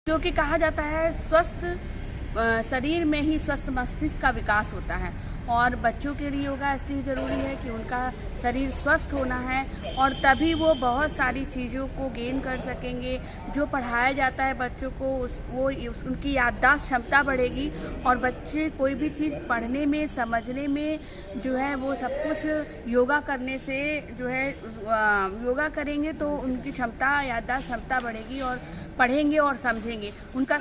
क्योंकि कहा जाता है स्वस्थ शरीर में ही स्वस्थ मस्तिष्क का विकास होता है और बच्चों के लिए योगा इसलिए ज़रूरी है कि उनका शरीर स्वस्थ होना है और तभी वो बहुत सारी चीज़ों को गेन कर सकेंगे। जो पढ़ाया जाता है बच्चों को उनकी याददाश्त क्षमता बढ़ेगी और बच्चे कोई भी चीज़ पढ़ने में समझने में जो है वो सब कुछ योगा करने से जो है योगा करेंगे तो उनकी क्षमता याददाश्त क्षमता बढ़ेगी और पढ़ेंगे और समझेंगे उनका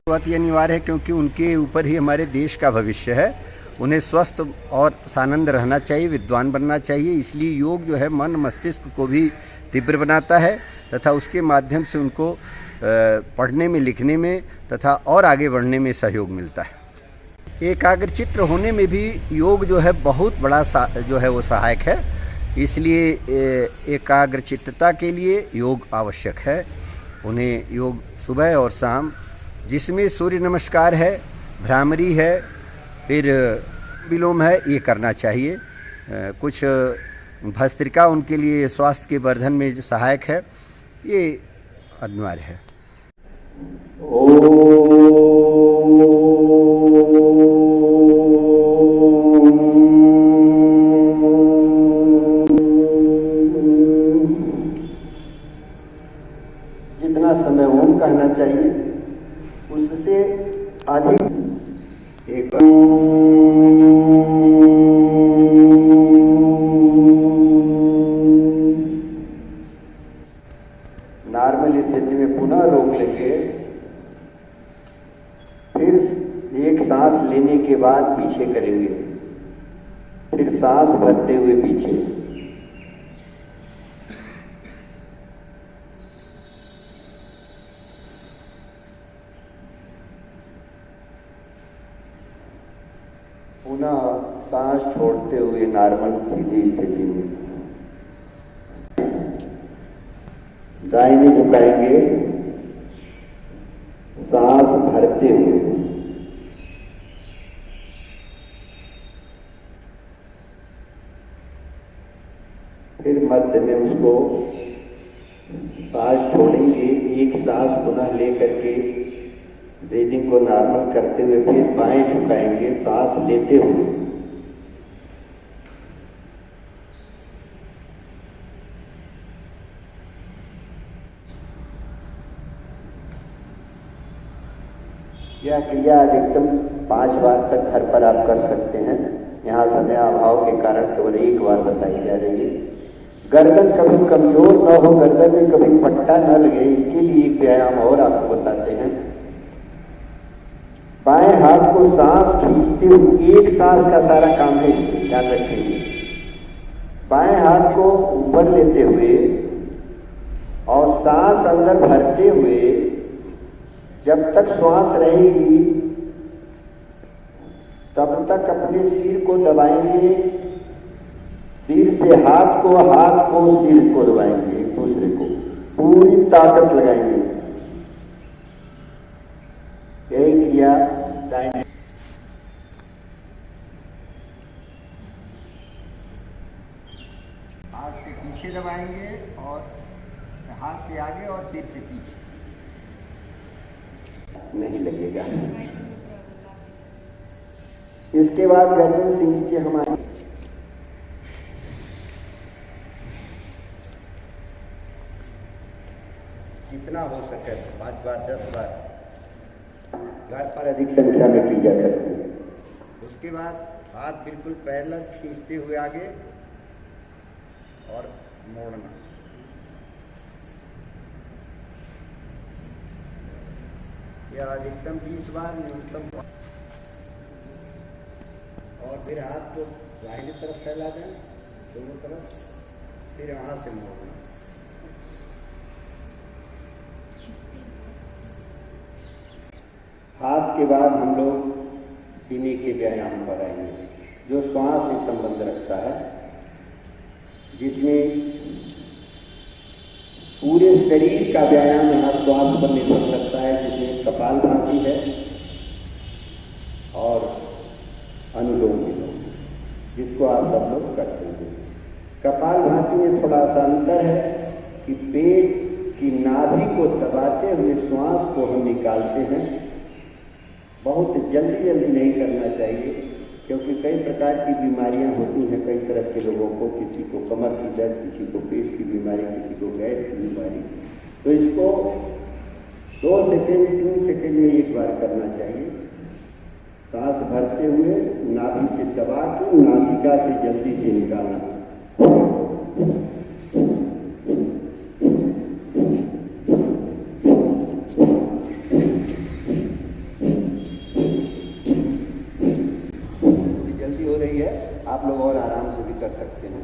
बहुत ही अनिवार्य है क्योंकि उनके ऊपर ही हमारे देश का भविष्य है। उन्हें स्वस्थ और सानंद रहना चाहिए, विद्वान बनना चाहिए। इसलिए योग जो है मन मस्तिष्क को भी तीव्र बनाता है तथा उसके माध्यम से उनको पढ़ने में, लिखने में तथा और आगे बढ़ने में सहयोग मिलता है। एकाग्रचित्त होने में भी योग जो है बहुत बड़ा जो है वो सहायक है। इसलिए एकाग्रचित्तता के लिए योग आवश्यक है। उन्हें योग सुबह और शाम, जिसमें सूर्य नमस्कार है, भ्रामरी है, फिर विलोम है, ये करना चाहिए। कुछ भस्त्रिका उनके लिए स्वास्थ्य के वर्धन में जो सहायक है, ये अनिवार्य है। जितना समय ओम कहना चाहिए उससे अधिक एक नॉर्मल स्थिति में पुनः रोक लेंगे। फिर एक सांस लेने के बाद पीछे करेंगे, फिर सांस भरते हुए पीछे। पुनः सांस छोड़ते हुए नॉर्मल सीधी स्थिति में दाहिने झुकाएंगे, सांस भरते हुए। फिर मध्य में उसको सांस छोड़ेंगे, एक सांस पुनः लेकर के ब्रीदिंग को नॉर्मल करते हुए फिर बाएं झुकाएंगे, सांस लेते हुए। यह क्रिया अधिकतम 5 बार तक घर पर आप कर सकते हैं। यहाँ समय अभाव के कारण केवल 1 बार बताई जा रही है। गर्दन कभी कमजोर न हो, गर्दन में कभी पट्टा न लगे, इसके लिए एक व्यायाम और आपको बताते हैं। बाएं हाथ को सांस खींचते हुए, एक सांस का सारा काम है, ध्यान रखेंगे। बाएं हाथ को ऊपर लेते हुए और सांस अंदर भरते हुए जब तक श्वास रहेगी तब तक अपने सिर को दबाएंगे, सिर से हाथ को, हाथ को सिर को दबाएंगे, एक दूसरे को पूरी ताकत लगाएंगे। यही क्रिया दाहिने हाथ से पीछे दबाएंगे और हाथ से आगे और सिर से पीछे नहीं लगेगा। इसके बाद गर्दन से नीचे हमारे जितना हो सके 5 बार 10 बार घर पर अधिक संख्या में की जा सकती है। उसके बाद हाथ बिल्कुल पैरेलल खींचते हुए आगे और मोड़ना। यह अधिकतम 20 बार, न्यूनतम। और फिर हाथ को दाहिने तरफ फैला दें, दोनों तरफ, फिर वहाँ से मोड़ना। हाथ के बाद हम लोग सीने के व्यायाम पर आएंगे जो श्वास से संबंध रखता है। जिसमें पूरे शरीर का व्यायाम यहाँ श्वास पर निर्भर करता है, जिसमें कपालभाति है और अनुलोम विलोम, जिसको आप सब लोग करते हैं। कपालभाति में थोड़ा सा अंतर है कि पेट की नाभि को दबाते हुए श्वास को हम निकालते हैं। बहुत जल्दी जल्दी नहीं करना चाहिए, क्योंकि कई प्रकार की बीमारियां होती हैं कई तरह के लोगों को, किसी को कमर की दर्द, किसी को पेट की बीमारी, किसी को गैस की बीमारी। तो इसको 2 सेकेंड 3 सेकेंड में एक बार करना चाहिए। सांस भरते हुए नाभि से दबा के नासिका से जल्दी से निकालना। जल्दी हो रही है, आप लोग और आराम से भी कर सकते हैं।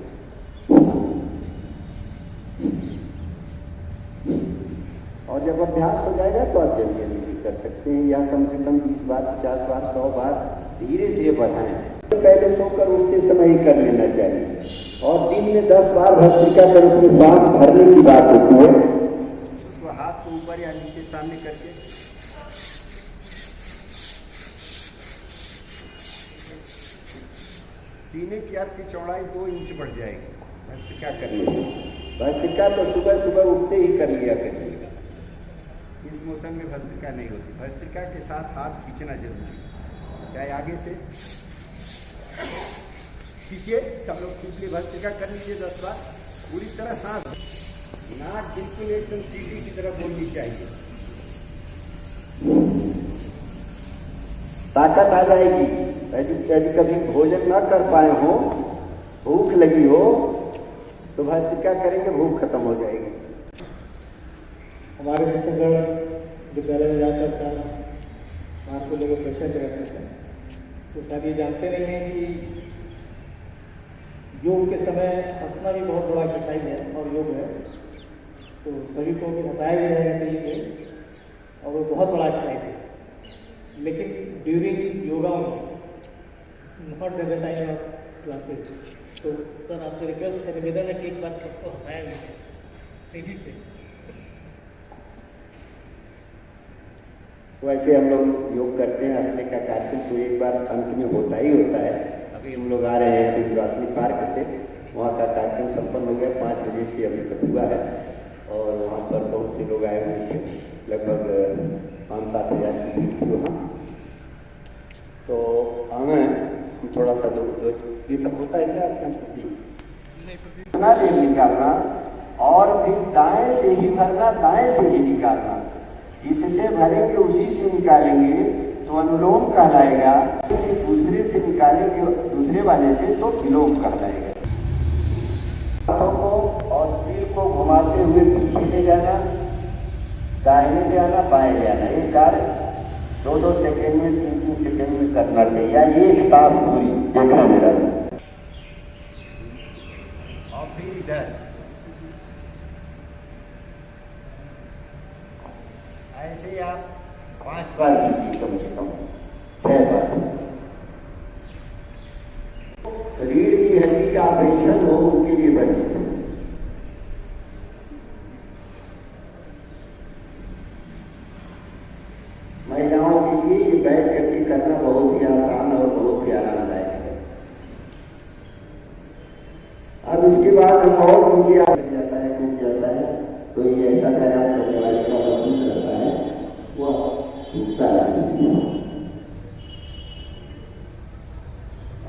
और जब अभ्यास हो जाएगा तो आप जल्दी जल्दी भी कर सकते हैं, या कम से कम 20 बार, 50 बार, 100 बार धीरे धीरे बढ़ाएं। पहले सोकर उठते समय ही कर लेना चाहिए, और दिन में 10 बार भस्त्रिका कर उसमें सांस भरने की बात होती है। उसको हाथ को ऊपर या नीचे सामने करके सीने की आपकी चौड़ाई 2 इंच बढ़ जाएगी भस्त्रिका करने से। भस्त्रिका तो सुबह सुबह उठते ही कर लिया करिएगा, इस मौसम में भस्त्रिका नहीं होती। भस्त्रिका के साथ हाथ खींचना जरूरी है, चाहे आगे से खींचिए, सब लोग खींच लिए, भस्त्रिका कर लीजिए 10 बार। पूरी तरह सांस, नाक बिल्कुल एकदम सीढ़ी की तरफ बोलनी चाहिए, ताकत आ जाएगी। यदि कभी भोजन ना कर पाए हो, भूख लगी हो, तो भस्त्रिका करेंगे, भूख खत्म हो जाएगी। हमारे बच्चेगढ़ विद्यालय में जाकर का मार्क को लेकर प्रेशर रहते थे, तो शायद ये जानते नहीं हैं कि योग के समय हंसना भी बहुत बड़ा एक्सरसाइज है और योग है। तो सभी को भी हंसाया भी जाएगा तरीके से, और वो बहुत बड़ा एक्सरसाइज है। लेकिन during yoga not at the time of classes. तो सर आपसे रिक्वेस्ट है, निवेदन है कि एक बार सबको हंसाया भी जाए तेजी से। वैसे हम लोग योग करते हैं, हंसने का कार्यक्रम तो एक बार अंत में होता ही होता है। अभी हम लोग आ रहे हैं विंध्यवासिनी पार्क से, वहाँ का कार्यक्रम संपन्न हो गया, 5 बजे से अभी तक हुआ है, और वहाँ पर बहुत से लोग आए हुए थे, लगभग 5-7 हज़ार की भीड़ थी वहाँ। तो हमें थोड़ा सा दो ये सब होता है क्या आपका निकालना, और फिर दाएं से ही भरना, दाएं से ही निकालना। जिससे भरेंगे उसी से निकालेंगे तो अनुलोम कहलाएगा, दूसरे से निकालेंगे दूसरे वाले से तो विलोम कहलाएगा। हाथों को और सिर को घुमाते हुए पीछे ले जाना, दाहिने ले आना, बाएं ले आना। ये कार्य 2-2 सेकेंड में, 3-3 सेकेंड में करना चाहिए, या एक सांस पूरी देखना मेरा। और फिर इधर ऐसे ही आप 5 बार कीजिए, कम से कम 6 बार। रीढ़ की हड्डी का ऑपरेशन हो, उनके लिए बनी है। महिलाओं के लिए ये बैठ करके करना बहुत ही आसान और बहुत ही आरामदायक है। अब इसके बाद हम और नीचे आ जाता है, टूट जाता है, तो ये ऐसा व्यायाम करने वाले का महसूस करता है, वो टूटता है।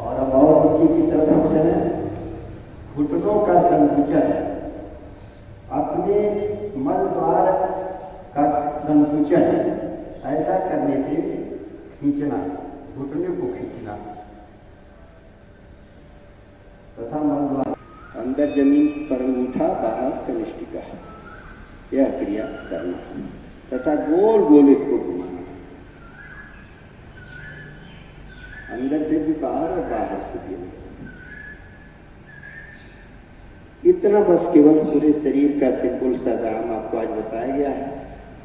और अब और नीचे की तरफ हम चलें, घुटनों का संकुचन, अपने मलद्वार का संकुचन ऐसा करने से खींचना, घुटने को खींचना तथा मलद्वार अंदर जमीन पर अंगूठा, बाहर कनिष्ठिका, यह क्रिया करना तथा गोल गोल इसको घुमाना, अंदर से भी बाहर और बाहर से भी अंदर। इतना बस केवल पूरे शरीर का सिंपल सा व्यायाम आपको आज बताया गया है।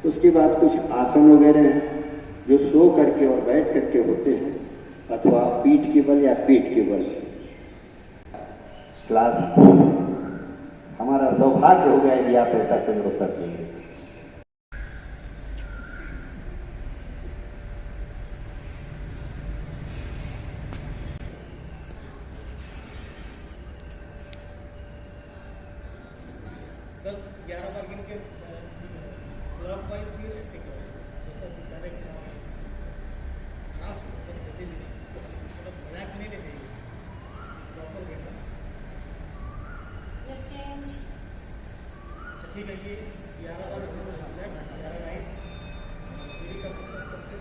उसके बाद कुछ आसन वगैरह हैं जो सो करके और बैठ करके होते हैं, अथवा पीठ के बल या पेट के बल। क्लास सौभाग्य होगा यदि आप ऐसा कोई अवसर देंगे। ठीक है, ये 11 बार लेफ्ट 11 राइट मेरी का सबसे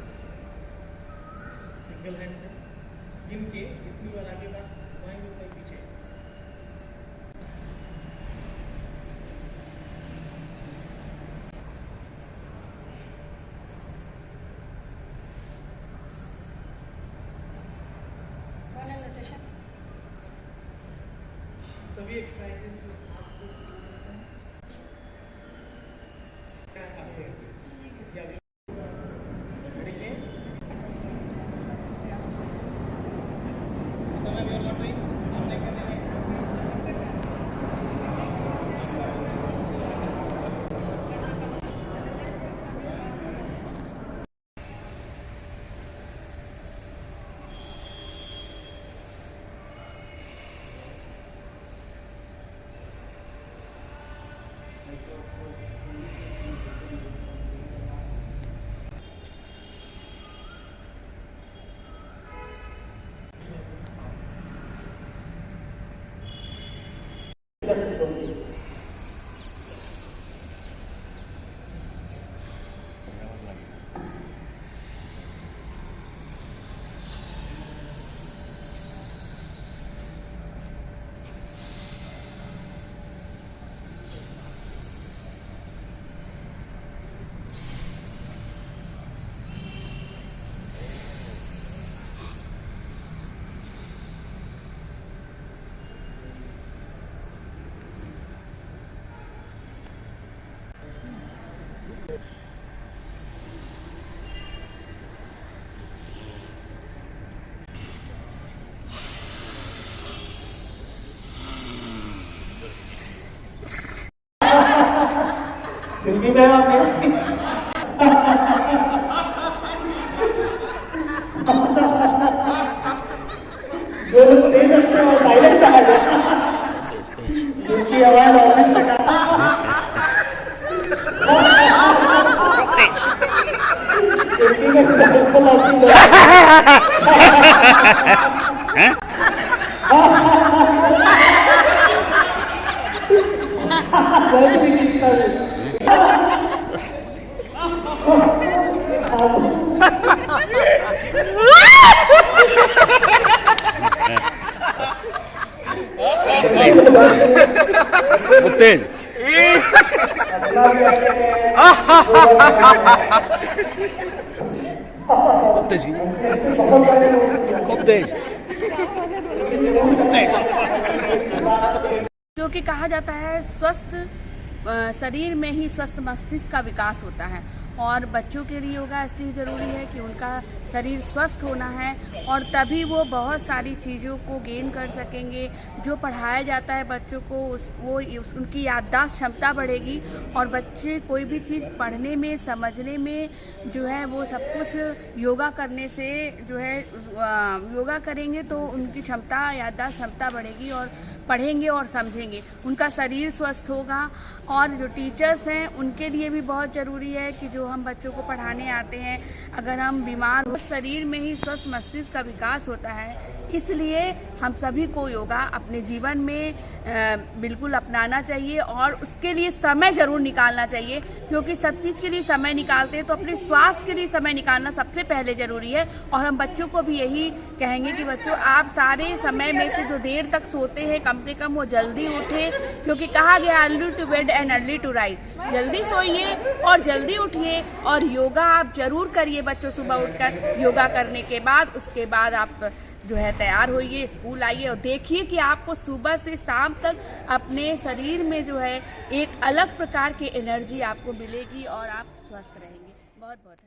सिंगल हैंड से गिन के इतनी बार आगे बार घुमाएंगे ऊपर पीछे। सभी एक्सरसाइजेज फिल्मी में आप नहीं जो लोग तेज अच्छे और साइलेंट आ गए जिनकी आवाज ऑफिस तक तेज क्योंकि कहा जाता है स्वस्थ शरीर में ही स्वस्थ मस्तिष्क का विकास होता है और बच्चों के लिए योगा इसलिए ज़रूरी है कि उनका शरीर स्वस्थ होना है और तभी वो बहुत सारी चीज़ों को गेन कर सकेंगे। जो पढ़ाया जाता है बच्चों को उनकी याददाश्त क्षमता बढ़ेगी और बच्चे कोई भी चीज़ पढ़ने में समझने में जो है वो सब कुछ योगा करने से जो है योगा करेंगे तो उनकी क्षमता याददाश्त क्षमता बढ़ेगी और पढ़ेंगे और समझेंगे, उनका शरीर स्वस्थ होगा। और जो टीचर्स हैं उनके लिए भी बहुत ज़रूरी है कि जो हम बच्चों को पढ़ाने आते हैं अगर हम बीमार हो शरीर में ही स्वस्थ मस्तिष्क का विकास होता है। इसलिए हम सभी को योगा अपने जीवन में बिल्कुल अपनाना चाहिए और उसके लिए समय ज़रूर निकालना चाहिए क्योंकि सब चीज़ के लिए समय निकालते हैं तो अपने स्वास्थ्य के लिए समय निकालना सबसे पहले ज़रूरी है। और हम बच्चों को भी यही कहेंगे कि बच्चों आप सारे समय में से जो देर तक सोते हैं कम से कम वो जल्दी उठे क्योंकि कहा गया early to bed and early to rise, जल्दी सोइए और जल्दी उठिए और योगा आप जरूर करिए बच्चों। सुबह उठकर योगा करने के बाद उसके बाद आप जो है तैयार होइए, स्कूल आइए और देखिए कि आपको सुबह से शाम तक अपने शरीर में जो है एक अलग प्रकार की एनर्जी आपको मिलेगी और आप स्वस्थ रहेंगे। बहुत बहुत